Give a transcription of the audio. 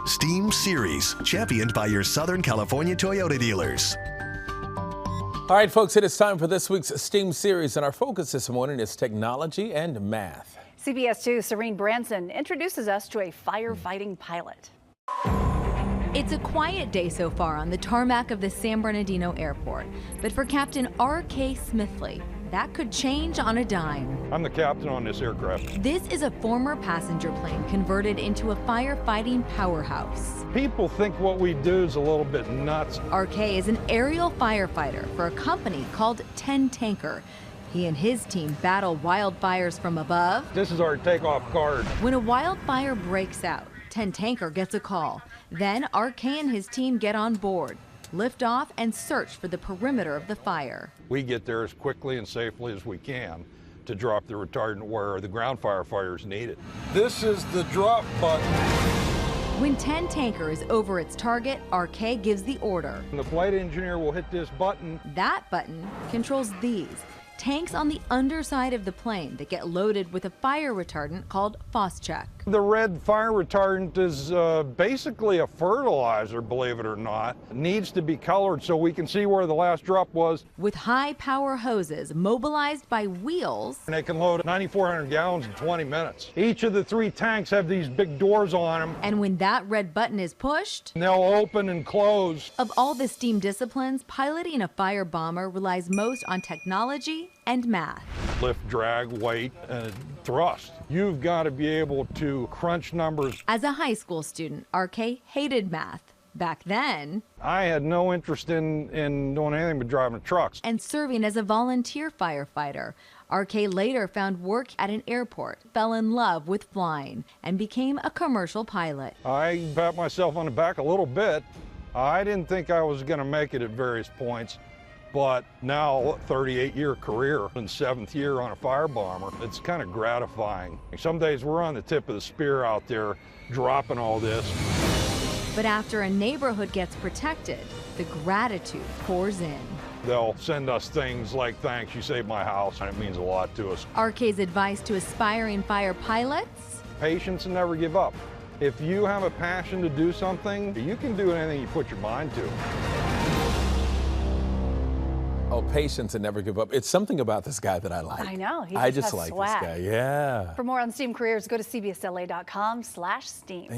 STEAM Series, championed by your Southern California Toyota dealers. All right, folks, it is time for this week's STEAM Series, and our focus this morning is technology and math. CBS 2's Serene Branson introduces us to a firefighting pilot. It's a quiet day so far on the tarmac of the San Bernardino Airport, but for Captain R.K. Smithley, that could change on a dime. I'm the captain on this aircraft. This is a former passenger plane converted into a firefighting powerhouse. People think what we do is a little bit nuts. R.K. is an aerial firefighter for a company called 10 Tanker. He and his team battle wildfires from above. This is our takeoff card. When a wildfire breaks out, 10 Tanker gets a call. Then R.K. and his team get on board, lift off, and search for the perimeter of the fire. We get there as quickly and safely as we can to drop the retardant where the ground firefighters need it. This is the drop button. When 10 Tanker is over its target, R.K. gives the order. And the flight engineer will hit this button. That button controls these tanks on the underside of the plane that get loaded with a fire retardant called Phos-Chek. The red fire retardant is basically a fertilizer, believe it or not. It needs to be colored so we can see where the last drop was. With high power hoses mobilized by wheels. And they can load 9,400 gallons in 20 minutes. Each of the 3 tanks have these big doors on them. And when that red button is pushed, They'll open and close. Of all the STEAM disciplines, piloting a fire bomber relies most on technology and math. Lift, drag, weight, and thrust. You've got to be able to crunch numbers. As a high school student, R.K. hated math. Back then, I had no interest in doing anything but driving trucks. And serving as a volunteer firefighter. R.K. later found work at an airport, fell in love with flying, and became a commercial pilot. I pat myself on the back a little bit. I didn't think I was going to make it at various points. But now, 38-year career and 7th year on a fire bomber, it's kind of gratifying. Some days we're on the tip of the spear out there dropping all this. But after a neighborhood gets protected, the gratitude pours in. They'll send us things like, thanks, you saved my house, and it means a lot to us. R.K.'s advice to aspiring fire pilots? Patience and never give up. If you have a passion to do something, you can do anything you put your mind to. Oh, patience and never give up. It's something about this guy that I like. I know. I just like swag. This guy. Yeah. For more on STEAM careers, go to cbsla.com/STEAM.